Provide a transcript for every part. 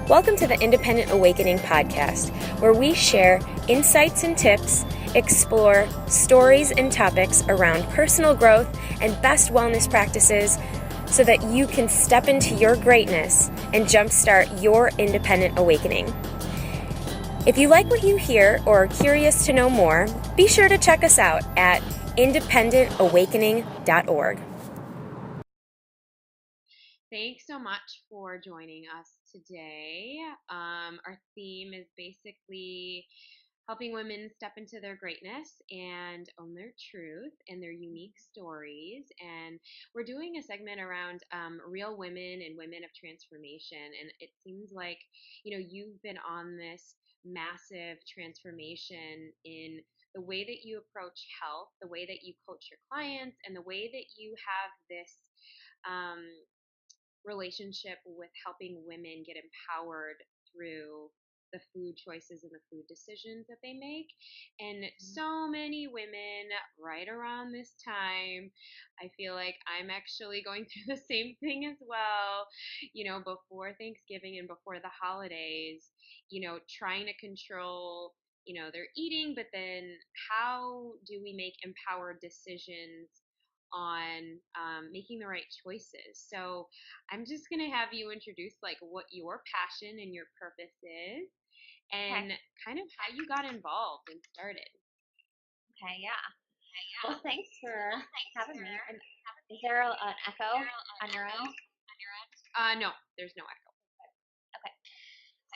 Welcome to the Independent Awakening podcast, where we share insights and tips, explore stories and topics around personal growth and best wellness practices so that you can step into your greatness and jumpstart your independent awakening. If you like what you hear or are curious to know more, be sure to check us out at independentawakening.org. Thanks so much for joining us today. Our theme is basically helping women step into their greatness and own their truth and their unique stories. And we're doing a segment around real women and women of transformation. And it seems like, you've been on this massive transformation in the way that you approach health, the way that you coach your clients, and the way that you have this relationship with helping women get empowered through the food choices and the food decisions that they make. And so many women right around this time, I feel like I'm actually going through the same thing as well, before Thanksgiving and before the holidays, trying to control their eating, but then how do we make empowered decisions on making the right choices? So I'm just going to have you introduce what your passion and your purpose is and kind of how you got involved and started. Okay, yeah. Well, thanks for having me. And is there an echo on your end? No, there's no echo. Okay.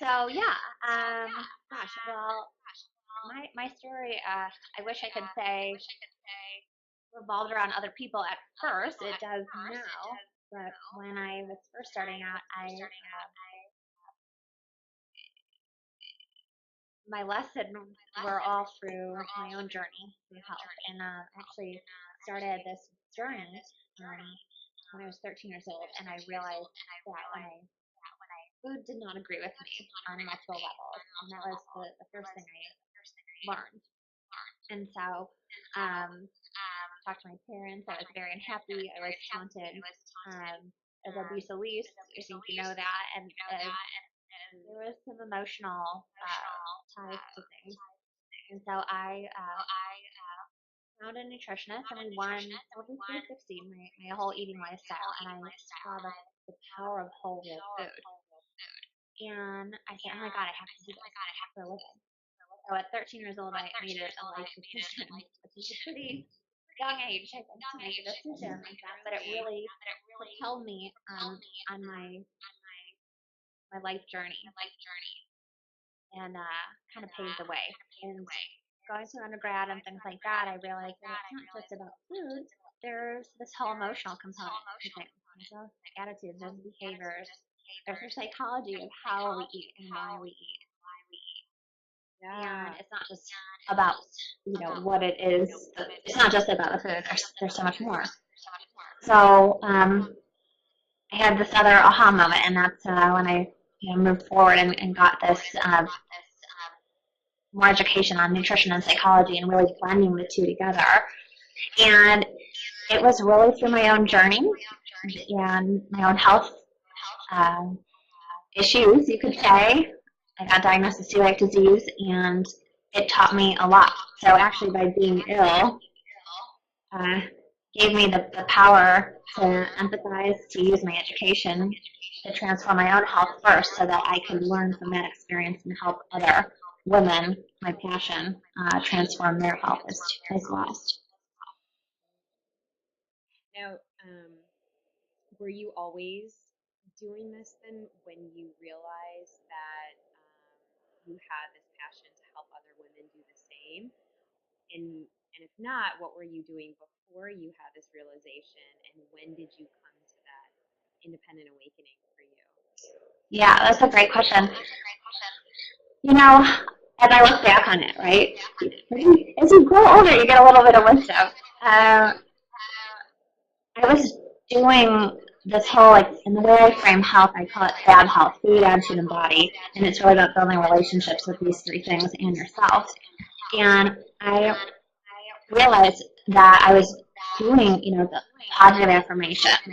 So, yeah. Gosh, well, my story, I wish I could say revolved around other people at first. It does now. But when I was first starting out, my lessons were all through my own journey through health, and actually started this journey when I was 13 years old, and I realized that when food did not agree with me on multiple levels, and that was the first thing I learned. And so, talked to my parents. I was very unhappy. I was taunted as obese Elyse. I think you know that, and there was some emotional ties to things. And so I found a nutritionist, and we won over 360 my whole eating lifestyle, and I saw the power of whole real food. And I said, oh my God, I have to do this for a living. So at 13 years old, I made a life decision, which is a pretty young age, I think, to make a decision like that, but it really propelled me on my life journey, and kind of paved the way. And going through undergrad and things like that, I realized that it's not just about food. There's this whole emotional component to things. There's attitudes, there's behaviors, there's the psychology of how we eat and why we eat. Yeah. And it's not just about what it is. It's not just about the food. There's so much more. So I had this other aha moment, and that's when I moved forward and got this more education on nutrition and psychology, and really blending the two together. And it was really through my own journey and my own health issues, you could say. I got diagnosed with celiac disease, and it taught me a lot. So actually, by being ill, gave me the power to empathize, to use my education to transform my own health first, so that I could learn from that experience and help other women, my passion, transform their health as well. Now, were you always doing this then when you realized that you had this passion to help other women do the same? And if not, what were you doing before you had this realization, and when did you come to that independent awakening for you? Yeah, that's a great question. As I look back on it, right, as you grow older, you get a little bit of wisdom. I was doing this whole, in the way I frame health, I call it FAB health, food, attitude, and body, and it's really about building relationships with these three things and yourself. And I realized that I was doing, the positive affirmations,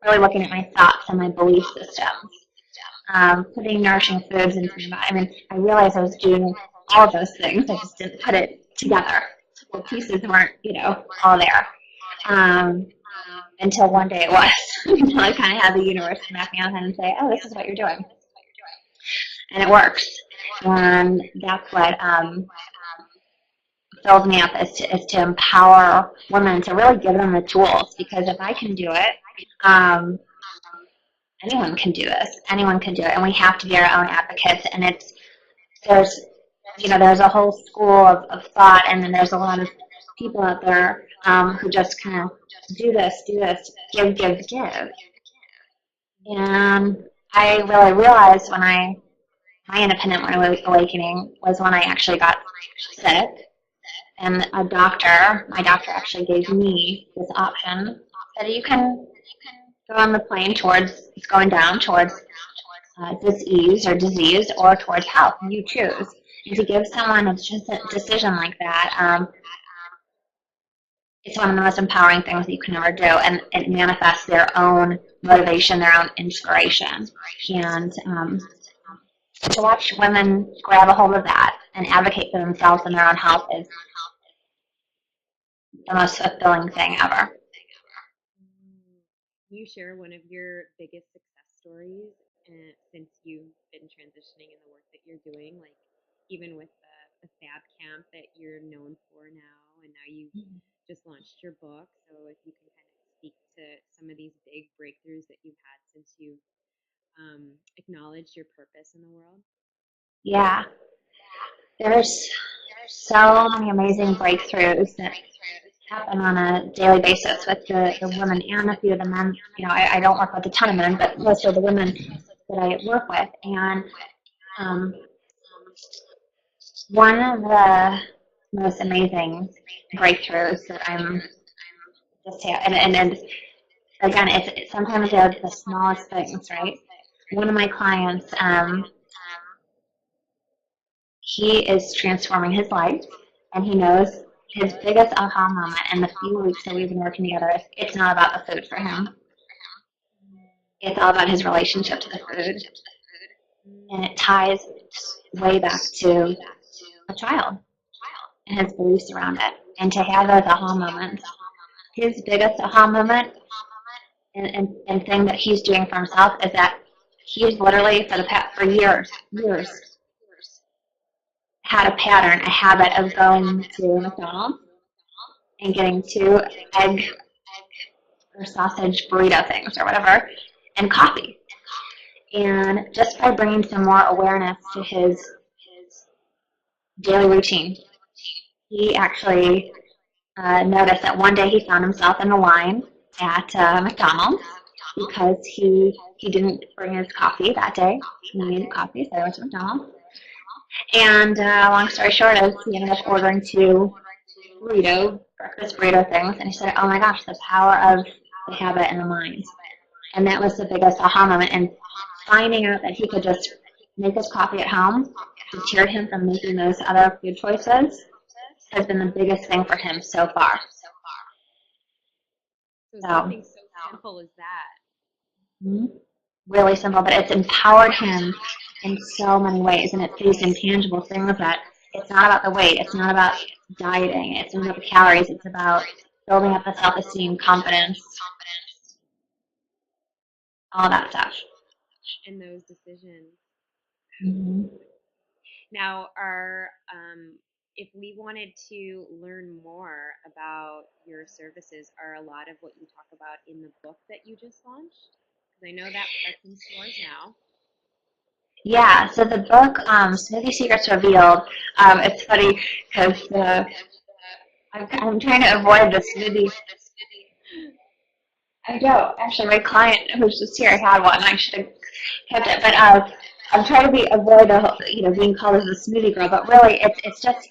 really looking at my thoughts and my belief systems. putting nourishing foods into my body. I mean, I realized I was doing all of those things. I just didn't put it together. The pieces weren't, all there. Until one day it was. Until I kind of had the universe smack me on the head and say, oh, this is what you're doing. And it works. And that's what fills me up is to empower women, to really give them the tools. Because if I can do it, anyone can do this. Anyone can do it. And we have to be our own advocates. And there's a whole school of thought, and then there's a lot of people out there who just kind of do this, give. And I really realized my independent awakening was when I actually got sick, and my doctor actually gave me this option that you can go on the plane it's going down towards disease or towards health. You choose. And to give someone a decision like that, it's one of the most empowering things that you can ever do, and it manifests their own motivation, their own inspiration. And to watch women grab a hold of that and advocate for themselves and their own health is the most fulfilling thing ever. Can you share one of your biggest success stories since you've been transitioning in the work that you're doing, like even with the FABCamp that you're known for now, and now you've just launched your book, so if you can kind of speak to some of these big breakthroughs that you've had since you've acknowledged your purpose in the world? Yeah. There's so many amazing breakthroughs that happen on a daily basis with the women and a few of the men. I don't work with a ton of men, but most of the women that I work with. And one of the most amazing breakthroughs that I'm just and again, it's sometimes they're the smallest things, right? One of my clients, he is transforming his life, and he knows his biggest aha moment in the few weeks that we've been working together is it's not about the food for him. It's all about his relationship to the food. And it ties way back to a child and his beliefs around it. And to have those aha moments, his biggest aha moment and thing that he's doing for himself is that he's literally for years had a pattern, a habit of going to McDonald's and getting 2 egg or sausage burrito things or whatever, and coffee. And just by bringing some more awareness to his daily routine, he actually noticed that one day he found himself in the line at McDonald's because he didn't bring his coffee that day. He needed coffee, so he went to McDonald's. And long story short is he ended up ordering 2 breakfast burrito things, and he said, oh my gosh, the power of the habit and the mind. And that was the biggest aha moment, and finding out that he could just make his coffee at home deterred him from making those other food choices has been the biggest thing for him so far. So something so simple as that. Really simple, but it's empowered him in so many ways, and it's these intangible things that it's not about the weight, it's not about dieting, it's not about the calories, it's about building up the self-esteem, confidence, all that stuff. And those decisions. Mm-hmm. Now, if we wanted to learn more about your services, are a lot of what you talk about in the book that you just launched? Because I know that's in stores now. Yeah, so the book, Smoothie Secrets Revealed, it's funny because I'm trying to avoid the smoothie. I don't. Actually, my client who's just here had one. I should have kept it. But I'm trying to avoid being called as a smoothie girl. But really, it's just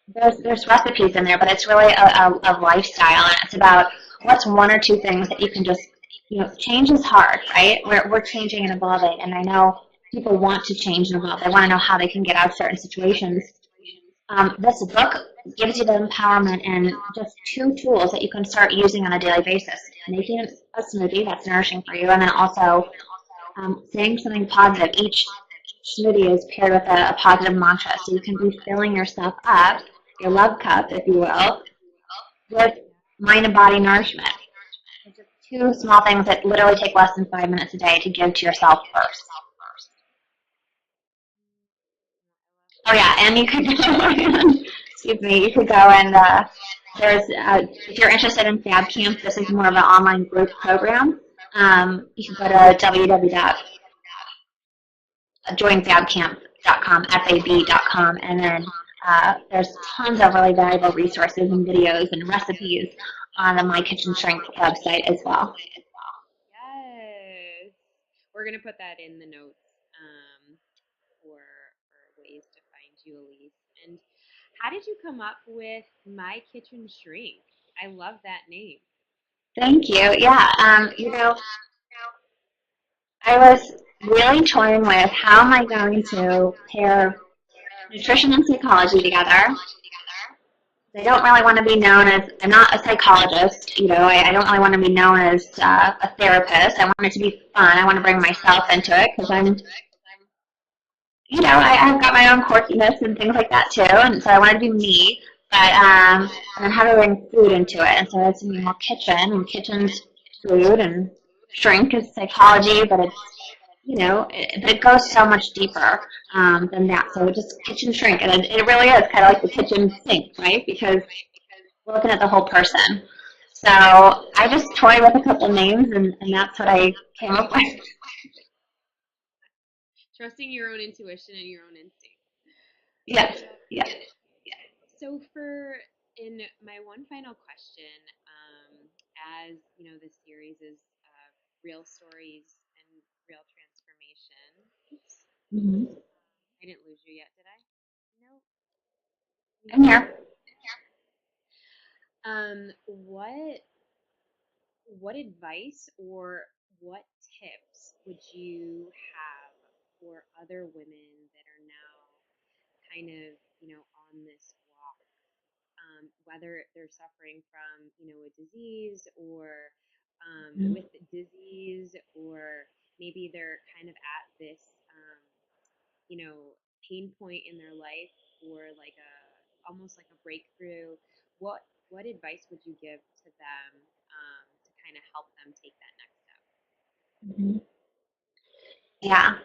there's recipes in there, but it's really a lifestyle, and it's about what's 1 or 2 things that you can just change is hard, right? We're changing and evolving, and I know people want to change and evolve. They want to know how they can get out of certain situations. This book gives you the empowerment and just 2 tools that you can start using on a daily basis. Making a smoothie that's nourishing for you, and then also saying something positive. Each smoothie is paired with a positive mantra, so you can be filling yourself up, your love cup, if you will, with mind and body nourishment. It's just two small things that literally take less than 5 minutes a day to give to yourself first. Oh yeah, and you could excuse me, you could go and there's if you're interested in FABCamp, this is more of an online group program. You can go to www.joinfabcamp.com, FAB.com, and then there's tons of really valuable resources and videos and recipes on the MykitchenShrink website as well. Yes. We're going to put that in the notes for ways to find you, Elyse. And how did you come up with MykitchenShrink? I love that name. Thank you. Yeah, I was really toying with how am I going to pair nutrition and psychology together. I don't really want to be known as, I'm not a psychologist, I don't really want to be known as a therapist. I want it to be fun. I want to bring myself into it because I've got my own quirkiness and things like that too, and so I want to be me, but, and then how to bring food into it, and so it's going to be more kitchen, and kitchen's food, and shrink is psychology, but it's, it goes so much deeper than that, so it just kitchen shrink, and it really is kind of like the kitchen sink, right, because we're looking at the whole person. So I just toyed with a couple names, and that's what I came up with. Trusting your own intuition and your own instinct. Yes, yes. So in my one final question, as this series is real stories and real transformation. Oops. Mm-hmm. I didn't lose you yet, did I? No. I'm here. What advice or what tips would you have for other women that are now kind of, on this walk, whether they're suffering from, a disease or with the disease, or maybe they're kind of at this, pain point in their life, or like almost like a breakthrough. What advice would you give to them to kind of help them take that next step? Mm-hmm. Yeah.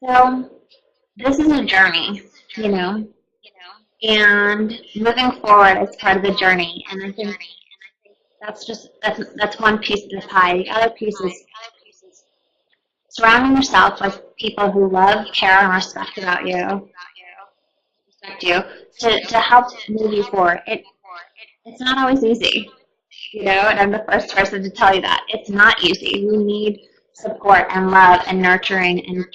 So this is a journey, and moving forward is part of the journey. And I think that's one piece of the pie. The other piece is surrounding yourself with people who love, care, and respect you to help move you forward. It's not always easy, and I'm the first person to tell you that. It's not easy. We need support and love and nurturing and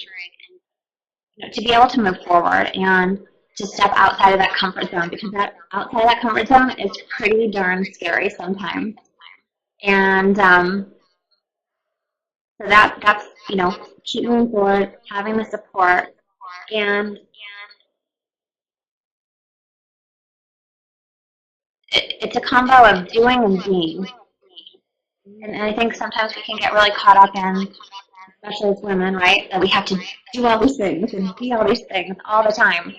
to be able to move forward and to step outside of that comfort zone, because that outside of that comfort zone is pretty darn scary sometimes. And so that's keep moving forward, having the support, and it's a combo of doing and being. And I think sometimes we can get really caught up in, especially as women, right, that we have to do all these things and be all these things all the time.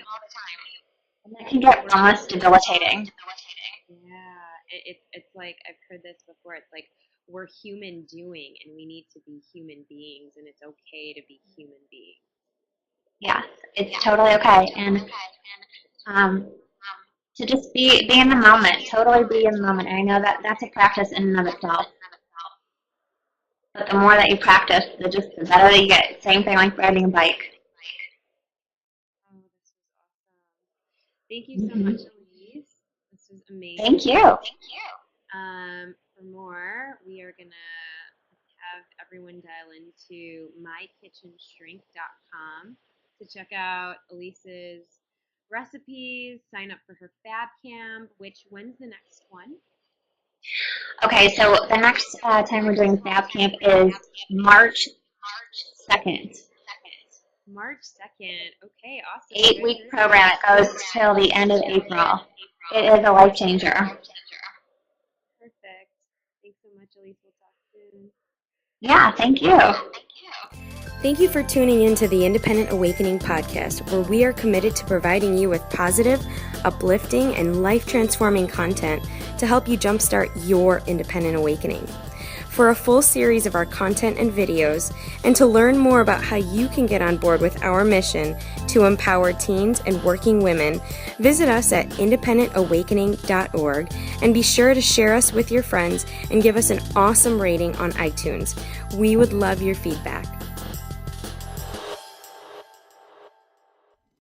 And that can get almost debilitating. Yeah, it's like, I've heard this before. It's like we're human doing, and we need to be human beings, and it's okay to be human beings. Yes, it's totally okay. And to just be in the moment, totally be in the moment. And I know that that's a practice in and of itself. But the more that you practice, the better that you get. Same thing like riding a bike. Oh, this was awesome. Thank you so much, Elyse. This was amazing. Thank you. For more, we are going to have everyone dial into MykitchenShrink.com to check out Elyse's recipes, sign up for her FABCamp, when's the next one? Okay, so the next time we're doing FABCamp is March 2nd. March 2nd. Okay, awesome. 8-week program. It goes till the end of April. It is a life changer. Perfect. Thanks so much, Elyse. We'll talk soon. Yeah, thank you. Thank you for tuning in to the Independent Awakening podcast, where we are committed to providing you with positive, uplifting, and life-transforming content to help you jumpstart your independent awakening. For a full series of our content and videos, and to learn more about how you can get on board with our mission to empower teens and working women, visit us at independentawakening.org and be sure to share us with your friends and give us an awesome rating on iTunes. We would love your feedback.